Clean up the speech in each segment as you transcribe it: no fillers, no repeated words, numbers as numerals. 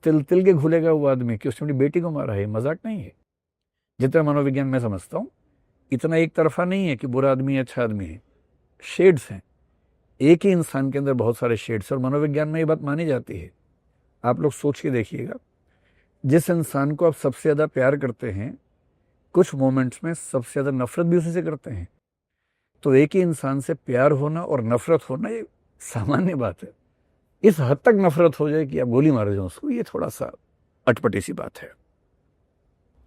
तिल तिल के घुलेगा वो आदमी कि उसने अपनी बेटी को मारा है, मजाक नहीं है। जितना मनोविज्ञान मैं समझता हूँ इतना एक तरफा नहीं है कि बुरा आदमी है अच्छा आदमी है, शेड्स हैं। एक ही इंसान के अंदर बहुत सारे शेड्स हैं और मनोविज्ञान में ये बात मानी जाती है। आप लोग सोच के देखिएगा, जिस इंसान को आप सबसे ज़्यादा प्यार करते हैं कुछ मोमेंट्स में सबसे ज़्यादा नफरत भी उसी से करते हैं। तो एक ही इंसान से प्यार होना और नफरत होना ये सामान्य बात है। इस हद तक नफरत हो जाए कि आप गोली मार जाओ उसको, ये थोड़ा सा अटपटी सी बात है।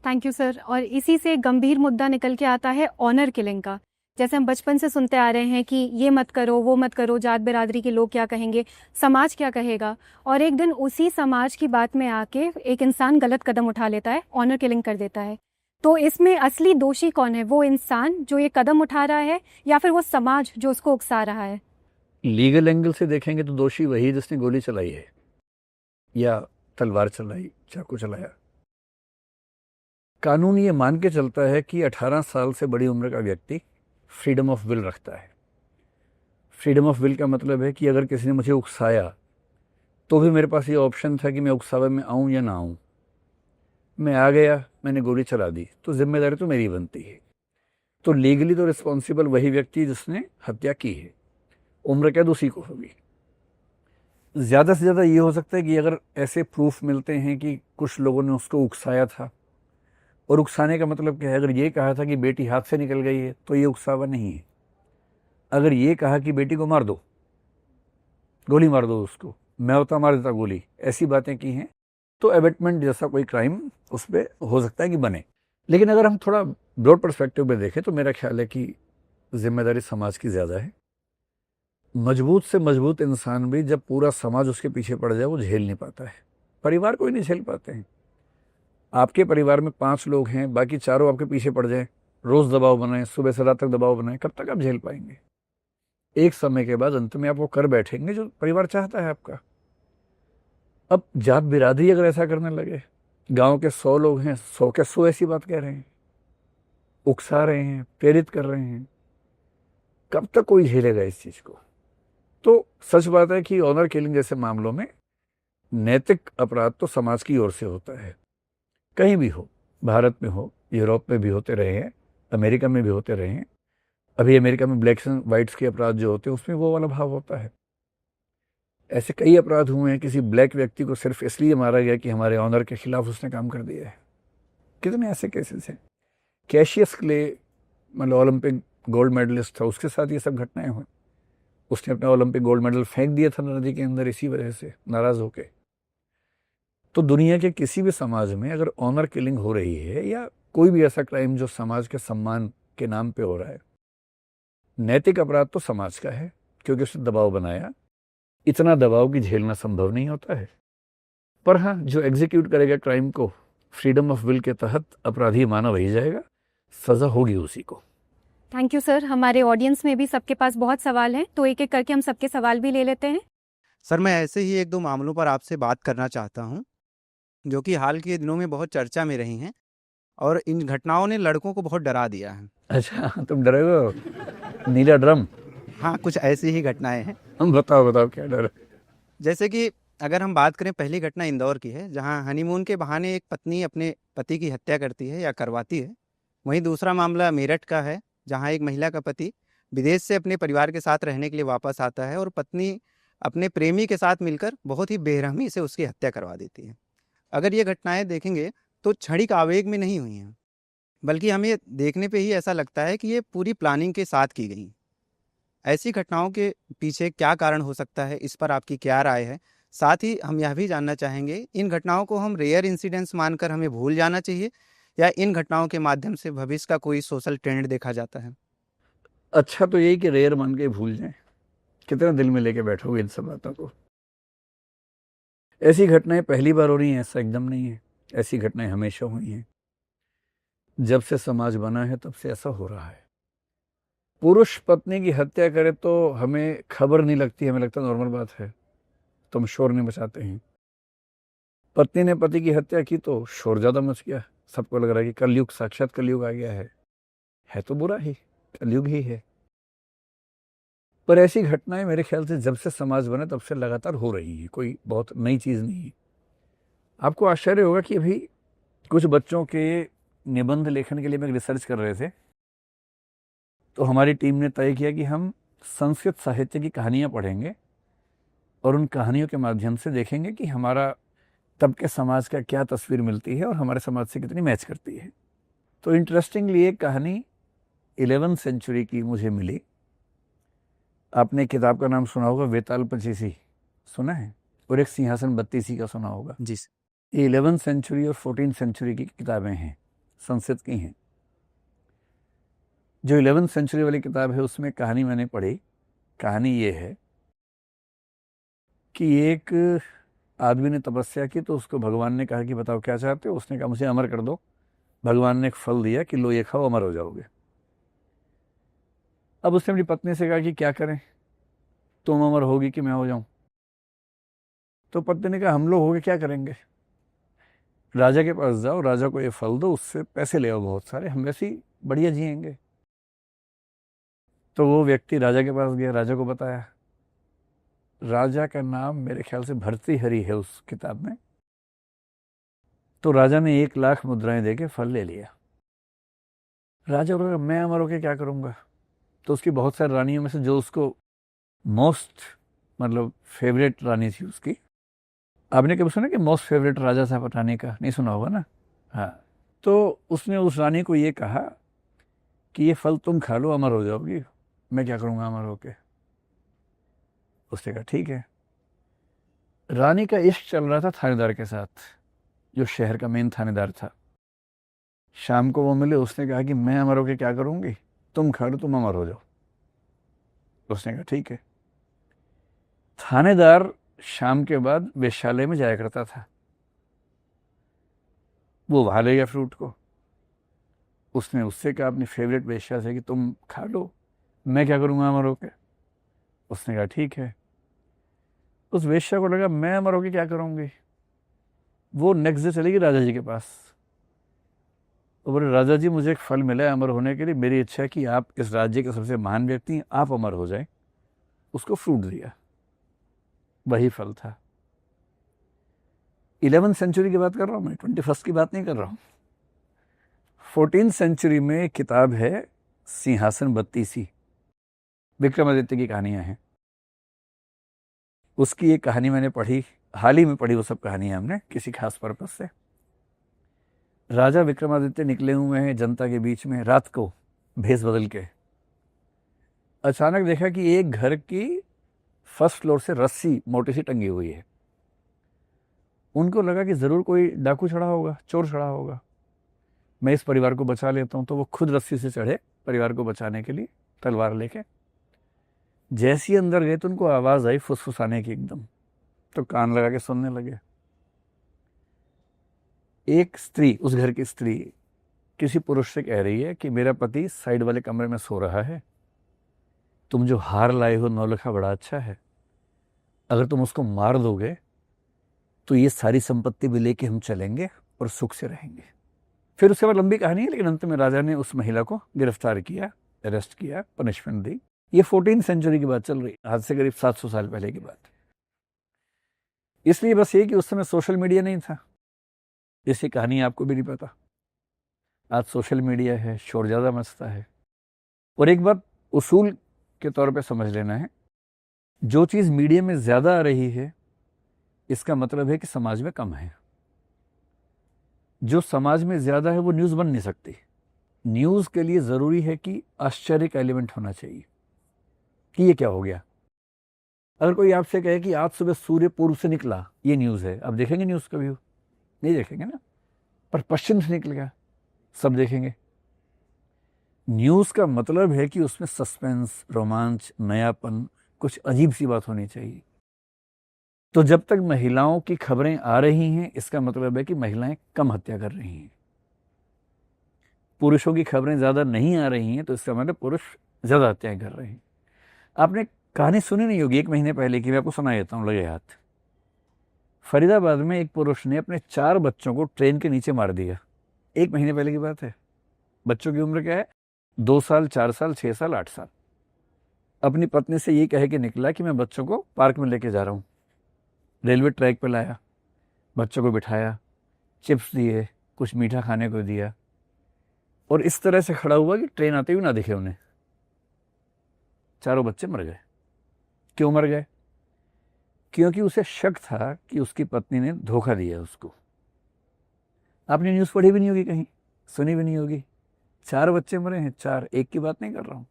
Thank you sir. और इसी से एक गंभीर मुद्दा निकल के आता है ऑनर किलिंग का। जैसे हम बचपन से सुनते आ रहे हैं कि ये मत करो, वो मत करो, जात बिरादरी के लोग क्या कहेंगे, समाज क्या कहेगा, और एक दिन उसी समाज की बात में आके एक इंसान गलत कदम उठा लेता है, ऑनर किलिंग कर देता है। तो इसमें असली दोषी कौन है? वो इंसान जो ये कदम उठा रहा है या फिर वो समाज जो उसको उकसा रहा है? लीगल एंगल से देखेंगे तो दोषी वही है जिसने गोली चलाई है या तलवार चलाई, चाकू चलाया। कानून ये मान के चलता है कि 18 साल से बड़ी उम्र का व्यक्ति फ्रीडम ऑफ विल रखता है। फ्रीडम ऑफ विल का मतलब है कि अगर किसी ने मुझे उकसाया तो भी मेरे पास ये ऑप्शन था कि मैं उकसावे में आऊं या ना आऊं। मैं आ गया, मैंने गोली चला दी, तो जिम्मेदारी तो मेरी बनती है। तो लीगली तो रिस्पॉन्सिबल वही व्यक्ति जिसने हत्या की है, उम्र कैद उसी को होगी। ज़्यादा से ज़्यादा ये हो सकता है कि अगर ऐसे प्रूफ मिलते हैं कि कुछ लोगों ने उसको उकसाया था, और उकसाने का मतलब क्या है, अगर ये कहा था कि बेटी हाथ से निकल गई है तो ये उकसावा नहीं है। अगर ये कहा कि बेटी को मार दो, गोली मार दो उसको, मैं होता मार देता गोली, ऐसी बातें की हैं, तो एबेटमेंट जैसा कोई क्राइम उस पर हो सकता है कि बने। लेकिन अगर हम थोड़ा ब्रॉड पर्सपेक्टिव में देखें तो मेरा ख्याल है कि जिम्मेदारी समाज की ज़्यादा है। मजबूत से मजबूत इंसान भी जब पूरा समाज उसके पीछे पड़ जाए वो झेल नहीं पाता है। परिवार कोई नहीं झेल पाते हैं। आपके परिवार में 5 लोग हैं, बाकी चारों आपके पीछे पड़ जाए, रोज़ दबाव बनाए, सुबह से रात तक दबाव बनाए, कब तक आप झेल पाएंगे? एक समय के बाद अंत में आप वो कर बैठेंगे जो परिवार चाहता है आपका। अब जात बिरादरी अगर ऐसा करने लगे, गांव के 100 लोग हैं, 100 के 100 ऐसी बात कह रहे हैं, उकसा रहे हैं, प्रेरित कर रहे हैं, कब तक कोई झेलेगा इस चीज को? तो सच बात है कि ऑनर किलिंग जैसे मामलों में नैतिक अपराध तो समाज की ओर से होता है। कहीं भी हो, भारत में हो, यूरोप में भी होते रहे हैं, अमेरिका में भी होते रहे हैं। अभी अमेरिका में ब्लैक्स एंड वाइट्स के अपराध जो होते हैं उसमें वो वाला भाव होता है। ऐसे कई अपराध हुए हैं, किसी ब्लैक व्यक्ति को सिर्फ इसलिए मारा गया कि हमारे ऑनर के खिलाफ उसने काम कर दिया है। कितने ऐसे केसेस हैं। कैशियस क्ले, मतलब ओलंपिक गोल्ड मेडलिस्ट था, उसके साथ ये सब घटनाएं हुई। उसने अपना ओलंपिक गोल्ड मेडल फेंक दिया था नदी के अंदर इसी वजह से, नाराज होके। तो दुनिया के किसी भी समाज में अगर ऑनर किलिंग हो रही है या कोई भी ऐसा क्राइम जो समाज के सम्मान के नाम पे हो रहा है, नैतिक अपराध तो समाज का है, क्योंकि उसने दबाव बनाया। इतना दबाव कि झेलना संभव नहीं होता है। पर हाँ, जो एग्जीक्यूट करेगा क्राइम को फ्रीडम ऑफ विल के तहत अपराधी माना वही जाएगा, सजा होगी उसी को। Thank you sir. हमारे ऑडियंस में भी सबके पास बहुत सवाल हैं, तो एक एक करके हम सबके सवाल भी ले लेते हैं। सर, मैं ऐसे ही 1-2 मामलों पर आपसे बात करना चाहता हूं, जो कि हाल के दिनों में बहुत चर्चा में रही हैं, और इन घटनाओं ने लड़कों को बहुत डरा दिया है। अच्छा, तुम डरे हो? नीला ड्रम? हाँ, कुछ ऐसी ही घटनाएं हैं। हम बताओ बताओ क्या डर है? जैसे कि अगर हम बात करें, पहली घटना इंदौर की है, जहां हनीमून के बहाने एक पत्नी अपने पति की हत्या करती है या करवाती है। वहीं दूसरा मामला मेरठ का है, जहां एक महिला का पति विदेश से अपने परिवार के साथ रहने के लिए वापस आता है और पत्नी अपने प्रेमी के साथ मिलकर बहुत ही बेरहमी से उसकी हत्या करवा देती है। अगर ये घटनाएं देखेंगे तो क्षणिक आवेग में नहीं हुई हैं, बल्कि हमें देखने पे ही ऐसा लगता है कि ये पूरी प्लानिंग के साथ की गई। ऐसी घटनाओं के पीछे क्या कारण हो सकता है, इस पर आपकी क्या राय है? साथ ही हम यह भी जानना चाहेंगे, इन घटनाओं को हम रेयर इंसिडेंट्स मानकर हमें भूल जाना चाहिए, या इन घटनाओं के माध्यम से भविष्य का कोई सोशल ट्रेंड देखा जाता है? अच्छा, तो यही कि रेयर मान के भूल जाएं। कितना दिल में लेके बैठोगे इन सब बातों को? ऐसी घटनाएं पहली बार हो रही हैं ऐसा एकदम नहीं है। ऐसी घटनाएं हमेशा हुई हैं। जब से समाज बना है तब से ऐसा हो रहा है। पुरुष पत्नी की हत्या करे तो हमें खबर नहीं लगती, हमें लगता नॉर्मल बात है, तो हम शोर नहीं मचाते हैं। पत्नी ने पति की हत्या की तो शोर ज्यादा मच गया। सबको लग रहा है कि कलयुग, साक्षात कलयुग आ गया है तो बुरा ही, कलयुग ही है। पर ऐसी घटनाएं मेरे ख्याल से जब से समाज बना तब से लगातार हो रही है, कोई बहुत नई चीज नहीं है। आपको आश्चर्य होगा कि अभी कुछ बच्चों के निबंध लेखन के लिए मैं रिसर्च कर रहे थे, तो हमारी टीम ने तय किया कि हम संस्कृत साहित्य की कहानियाँ पढ़ेंगे और उन कहानियों के माध्यम से देखेंगे कि हमारा तब के समाज का क्या तस्वीर मिलती है और हमारे समाज से कितनी मैच करती है। तो इंटरेस्टिंगली एक कहानी 11वीं सेंचुरी की मुझे मिली। आपने किताब का नाम सुना होगा वेताल पचीसी, सुना है? और एक सिंहासन बत्तीसी का सुना होगा। जी ये 11वीं सेंचुरी और 14वीं सेंचुरी की किताबें हैं, संस्कृत की हैं। जो 11वीं सेंचुरी वाली किताब है उसमें कहानी मैंने पढ़ी। कहानी ये है कि एक आदमी ने तपस्या की, तो उसको भगवान ने कहा कि बताओ क्या चाहते हो। उसने कहा मुझे अमर कर दो। भगवान ने एक फल दिया कि लो ये खाओ, अमर हो जाओगे। अब उसने अपनी पत्नी से कहा कि क्या करें, तुम अमर होगी कि मैं हो जाऊं। तो पत्नी ने कहा हम लोग होगे क्या करेंगे, राजा के पास जाओ, राजा को ये फल दो, उससे पैसे ले आओ बहुत सारे, हम वैसे ही बढ़िया जिएंगे। तो वो व्यक्ति राजा के पास गया, राजा को बताया। राजा का नाम मेरे ख्याल से भर्तृहरि है उस किताब में। तो राजा ने 1,00,000 मुद्राएं देके फल ले लिया। राजा को लगा मैं अमर होके क्या करूंगा। तो उसकी बहुत सारी रानियों में से जो उसको मोस्ट मतलब फेवरेट रानी थी उसकी, आपने कभी सुना कि मोस्ट फेवरेट राजा था रानी का? नहीं सुना होगा ना। हाँ, तो उसने उस रानी को ये कहा कि ये फल तुम खा लो, अमर हो जाओगी, मैं क्या करूंगा अमर होके। उसने कहा ठीक है। रानी का इश्क चल रहा था थानेदार के साथ, जो शहर का मेन थानेदार था। शाम को वो मिले, उसने कहा कि मैं अमर होके क्या करूंगी, तुम खा लो, तुम अमर हो जाओ। उसने कहा ठीक है। थानेदार शाम के बाद वेश्यालय में जाया करता था। वो वहां ले गया फ्रूट को। उसने उससे कहा अपनी फेवरेट वेश्या से कि तुम खा लो, मैं क्या करूंगा अमर होके। उसने कहा ठीक है। उस वेश्या को लगा मैं अमर होके क्या करूंगी। वो नेक्स्ट डे चलेगी राजा जी के पास। तो बोले राजा जी मुझे एक फल मिला है अमर होने के लिए, मेरी इच्छा है कि आप इस राज्य के सबसे महान व्यक्ति हैं, आप अमर हो जाएं। उसको फ्रूट दिया, वही फल था। 11वीं सेंचुरी की बात कर रहा हूं मैं, 21st की बात नहीं कर रहा हूं। 14वीं सेंचुरी में एक किताब है सिंहासन बत्तीसी, विक्रमादित्य की कहानियां हैं। उसकी एक कहानी मैंने पढ़ी, हाल ही में पढ़ी वो सब कहानियां हमने किसी खास पर्पज से। राजा विक्रमादित्य निकले हुए हैं जनता के बीच में रात को भेष बदल के। अचानक देखा कि एक घर की फर्स्ट फ्लोर से रस्सी मोटी सी टंगी हुई है। उनको लगा कि जरूर कोई डाकू चढ़ा होगा, चोर चढ़ा होगा, मैं इस परिवार को बचा लेता हूं। तो वो खुद रस्सी से चढ़े परिवार को बचाने के लिए तलवार लेके। जैसे ही अंदर गए तो उनको आवाज आई फुसफुसाने की एकदम। तो कान लगा के सुनने लगे। एक स्त्री, उस घर की स्त्री किसी पुरुष से कह रही है कि मेरा पति साइड वाले कमरे में सो रहा है, तुम जो हार लाए हो नौलखा बड़ा अच्छा है, अगर तुम उसको मार दोगे तो ये सारी संपत्ति भी लेके हम चलेंगे और सुख से रहेंगे। फिर उसके बाद लंबी कहानी है, लेकिन अंत में राजा ने उस महिला को गिरफ्तार किया, अरेस्ट किया, पनिशमेंट दी। ये 14वीं सेंचुरी की बात चल रही है, आज से करीब 700 साल पहले की बात। इसलिए बस ये कि उस समय सोशल मीडिया नहीं था, इसकी कहानी आपको भी नहीं पता। आज सोशल मीडिया है, शोर ज़्यादा मचता है। और एक बात उसूल के तौर पे समझ लेना है, जो चीज़ मीडिया में ज़्यादा आ रही है इसका मतलब है कि समाज में कम है। जो समाज में ज़्यादा है वो न्यूज़ बन नहीं सकती। न्यूज़ के लिए ज़रूरी है कि आश्चर्य का एलिमेंट होना चाहिए कि ये क्या हो गया। अगर कोई आपसे कहे कि आज सुबह सूर्य पूर्व से निकला, ये न्यूज़ है, अब देखेंगे न्यूज़ कभी? नहीं देखेंगे ना। पर पश्चिम से निकल गया, सब देखेंगे। न्यूज़ का मतलब है कि उसमें सस्पेंस, रोमांच, नयापन, कुछ अजीब सी बात होनी चाहिए। तो जब तक महिलाओं की खबरें आ रही हैं इसका मतलब है कि महिलाएं कम हत्या कर रही हैं। पुरुषों की खबरें ज़्यादा नहीं आ रही हैं तो इसका मतलब पुरुष ज़्यादा हत्याएं कर रहे हैं। आपने कहानी सुनी नहीं होगी, 1 महीने पहले की, मैं आपको सुना देता हूँ, लगे हाथ। फरीदाबाद में एक पुरुष ने अपने 4 बच्चों को ट्रेन के नीचे मार दिया। 1 महीने पहले की बात है। बच्चों की उम्र क्या है? 2 साल, 4 साल, 6 साल, 8 साल। अपनी पत्नी से ये कह के निकला कि मैं बच्चों को पार्क में लेके जा रहा हूँ। रेलवे ट्रैक पे लाया, बच्चों को बिठाया, चिप्स दिए, कुछ मीठा खाने को दिया, और इस तरह से खड़ा हुआ कि ट्रेन आते हुए ना दिखे उन्हें। चारों बच्चे मर गए। क्यों मर गए? क्योंकि उसे शक था कि उसकी पत्नी ने धोखा दिया उसको। आपने न्यूज़ पढ़ी भी नहीं होगी, कहीं सुनी भी नहीं होगी। 4 बच्चे मरे हैं, 4, एक की बात नहीं कर रहा हूं।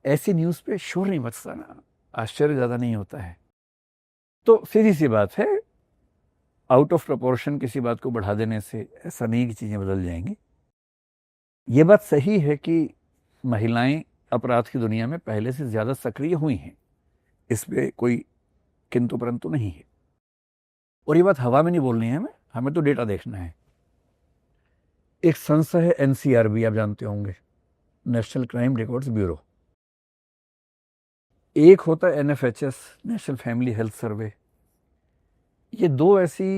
ऐसी न्यूज़ पे शोर नहीं मचता ना, आश्चर्य ज़्यादा नहीं होता है। तो सीधी सी बात है, आउट ऑफ प्रपोर्शन किसी बात को बढ़ा देने से ऐसा नहीं कि चीज़ें बदल जाएंगी। ये बात सही है कि महिलाएं अपराध की दुनिया में पहले से ज़्यादा सक्रिय हुई हैं, इस पर कोई किंतु परंतु नहीं है। और ये बात हवा में नहीं बोलनी है हमें तो डेटा देखना है। एक संस्था है NCRB, आप जानते होंगे, नेशनल क्राइम रिकॉर्ड्स ब्यूरो। एक होता है NFHS, national family health survey. ये 2 ऐसी